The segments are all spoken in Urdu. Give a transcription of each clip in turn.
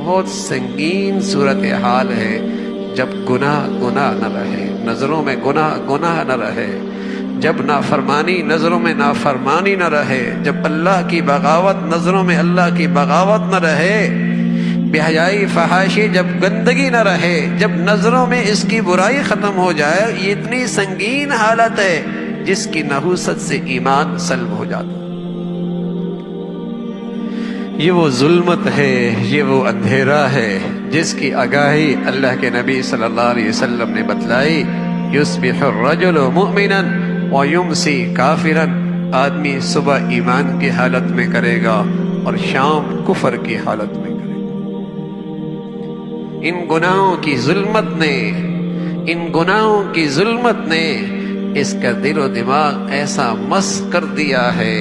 بہت سنگین صورتحال ہے جب گناہ گناہ نہ رہے، نظروں میں گناہ گناہ نہ رہے، جب نافرمانی نظروں میں نافرمانی نہ رہے، جب اللہ کی بغاوت نظروں میں اللہ کی بغاوت نہ رہے، بے حیائی فحاشی جب گندگی نہ رہے، جب نظروں میں اس کی برائی ختم ہو جائے، یہ اتنی سنگین حالت ہے جس کی نحوست سے ایمان سلب ہو جاتا۔ یہ وہ ظلمت ہے، یہ وہ اندھیرا ہے جس کی آگاہی اللہ کے نبی صلی اللہ علیہ وسلم نے بتلائی۔ یصبح الرجل مؤمنا ویمسی کافرا، آدمی صبح ایمان کی حالت میں کرے گا اور شام کفر کی حالت میں کرے گا۔ ان گناہوں کی ظلمت نے اس کا دل و دماغ ایسا مس کر دیا ہے،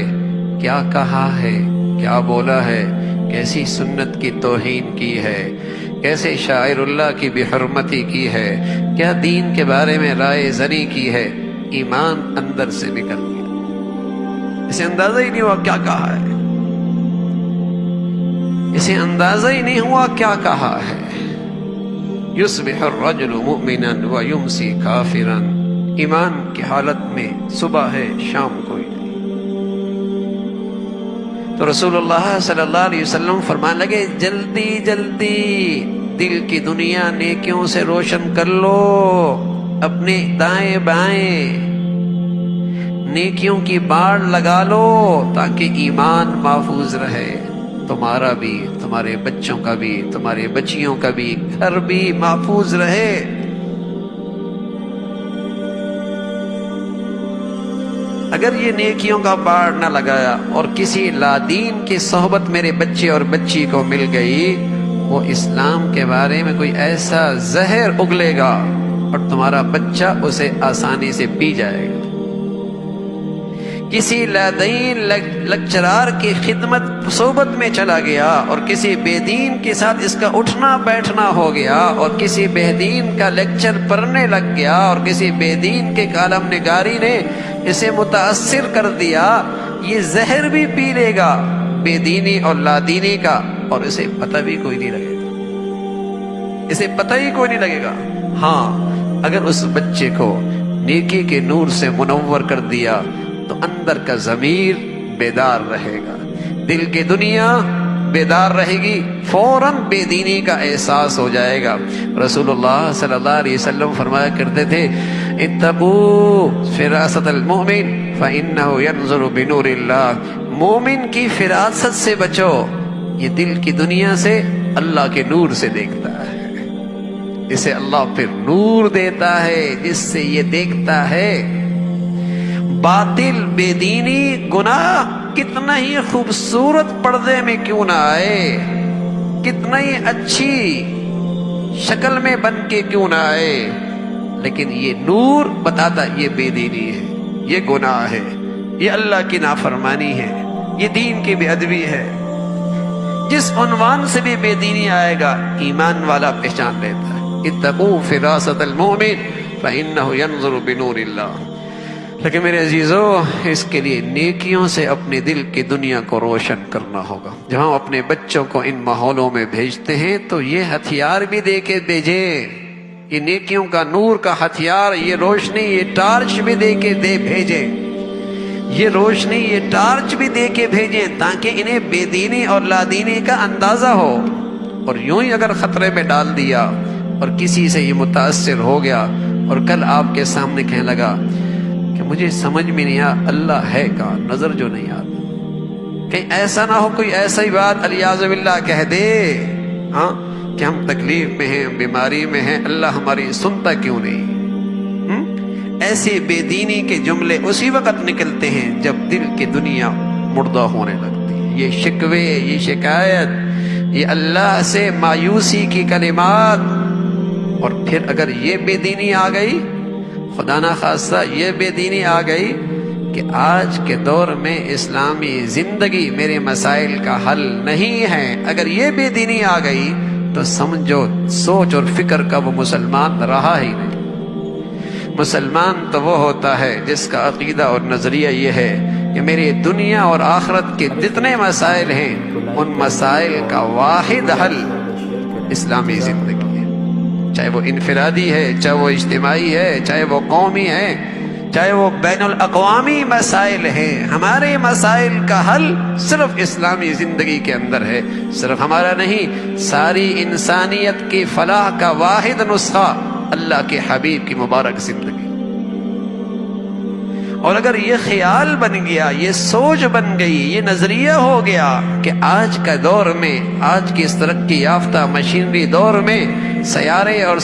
کیا کہا ہے، کیا بولا ہے، کیسی سنت کی توہین کی ہے، کیسے شاعر اللہ کی بے حرمتی کی ہے، کیا دین کے بارے میں رائے زنی کی ہے، ایمان اندر سے نکل گیا۔ اسے اندازہ ہی نہیں ہوا کیا کہا ہے، اسے اندازہ ہی نہیں ہوا کیا کہا ہے۔ یصبح الرجل مؤمنا ویمسی کافرا، ایمان کی حالت میں صبح ہے شام کوئی نہیں۔ تو رسول اللہ صلی اللہ علیہ وسلم فرمانے لگے جلدی جلدی دل کی دنیا نیکیوں سے روشن کر لو، اپنے دائیں بائیں نیکیوں کی باڑ لگا لو تاکہ ایمان محفوظ رہے، تمہارا بھی، تمہارے بچوں کا بھی، تمہارے بچیوں کا بھی، گھر بھی محفوظ رہے۔ اگر یہ نیکیوں کا باڑ نہ لگایا اور کسی لادین کی صحبت میرے بچے اور بچی کو مل گئی، وہ اسلام کے بارے میں کوئی ایسا زہر اگلے گا اور تمہارا بچہ اسے آسانی سے پی جائے گا۔ کسی لادین لیکچرار کی خدمت صحبت میں چلا گیا اور کسی بے دین کے ساتھ اس کا اٹھنا بیٹھنا ہو گیا اور کسی بے دین کا لیکچر پڑھنے لگ گیا اور کسی بے دین کے کالم نگاری نے اسے متاثر کر دیا، یہ زہر بھی پی لے گا بے دینی اور لادینی کا، اور اسے پتہ بھی کوئی نہیں لگے گا، اسے پتہ ہی کوئی نہیں لگے گا۔ ہاں، اگر اس بچے کو نیکی کے نور سے منور کر دیا تو اندر کا ضمیر بیدار رہے گا، دل کی دنیا بیدار رہے گی، فوراً بے دینی کا احساس ہو جائے گا۔ رسول اللہ صلی اللہ علیہ وسلم فرمایا کرتے تھے اتقوا فراست المؤمن فإنه ينظر بنور اللہ، مومن کی فراست سے بچو، یہ دل کی دنیا سے اللہ کے نور سے دیکھتا ہے، اسے اللہ پھر نور دیتا ہے جس سے یہ دیکھتا ہے۔ باطل، بے دینی، گناہ کتنا ہی خوبصورت پردے میں کیوں نہ آئے، کتنا ہی اچھی شکل میں بن کے کیوں نہ آئے، لیکن یہ نور بتاتا یہ بے دینی ہے، یہ گناہ ہے، یہ اللہ کی نافرمانی ہے، یہ دین کی بے ادبی ہے۔ جس عنوان سے بھی بے دینی آئے گا ایمان والا پہچان لیتا ہے۔ اتقوا فراست المؤمن فإنه ينظر بنور اللہ۔ لیکن میرے عزیزو، اس کے لیے نیکیوں سے اپنے دل کی دنیا کو روشن کرنا ہوگا۔ جب ہم اپنے بچوں کو ان ماحولوں میں بھیجتے ہیں تو یہ ہتھیار بھی دے کے بھیجیں، یہ نیکیوں کا نور کا ہتھیار، یہ روشنی، یہ ٹارچ بھی دے کے بھیجیں، یہ روشنی، یہ ٹارچ بھی دے کے بھیجیں تاکہ انہیں بے دینی اور لادینی کا اندازہ ہو۔ اور یوں ہی اگر خطرے میں ڈال دیا اور کسی سے یہ متاثر ہو گیا اور کل آپ کے سامنے کہنے لگا کہ مجھے سمجھ میں نہیں آیا اللہ ہے کہاں، نظر جو نہیں آتا، کہیں ایسا نہ ہو کوئی ایسا ہی بات الیاذ باللہ کہہ دے ہاں کہ ہم تکلیف میں ہیں، بیماری میں ہیں، اللہ ہماری سنتا کیوں نہیں۔ ایسے بے دینی کے جملے اسی وقت نکلتے ہیں جب دل کی دنیا مردہ ہونے لگتی ہے۔ یہ شکوے، یہ شکایت، یہ اللہ سے مایوسی کی کلمات، اور پھر اگر یہ بے دینی آ گئی، خدا نہ خواستہ یہ بے دینی آ گئی کہ آج کے دور میں اسلامی زندگی میرے مسائل کا حل نہیں ہے، اگر یہ بے دینی آ گئی تو سمجھو سوچ اور فکر کا وہ مسلمان رہا ہی نہیں۔ مسلمان تو وہ ہوتا ہے جس کا عقیدہ اور نظریہ یہ ہے کہ میری دنیا اور آخرت کے جتنے مسائل ہیں ان مسائل کا واحد حل اسلامی زندگی ہے، چاہے وہ انفرادی ہے، چاہے وہ اجتماعی ہے، چاہے وہ قومی ہے، چاہے وہ بین الاقوامی مسائل ہیں۔ ہمارے مسائل کا حل صرف اسلامی زندگی کے اندر ہے، صرف ہمارا نہیں، ساری انسانیت کی فلاح کا واحد نسخہ اللہ کے حبیب کی مبارک زندگی۔ اور اگر یہ خیال بن گیا، یہ سوچ بن گئی، یہ نظریہ ہو گیا کہ آج کا دور میں، آج کی اس ترقی یافتہ مشینری دور میں، سیارے اور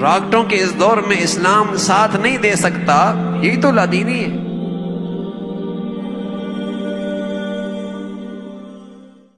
راکٹوں کے اس دور میں اسلام ساتھ نہیں دے سکتا، یہی تو لادینی ہے۔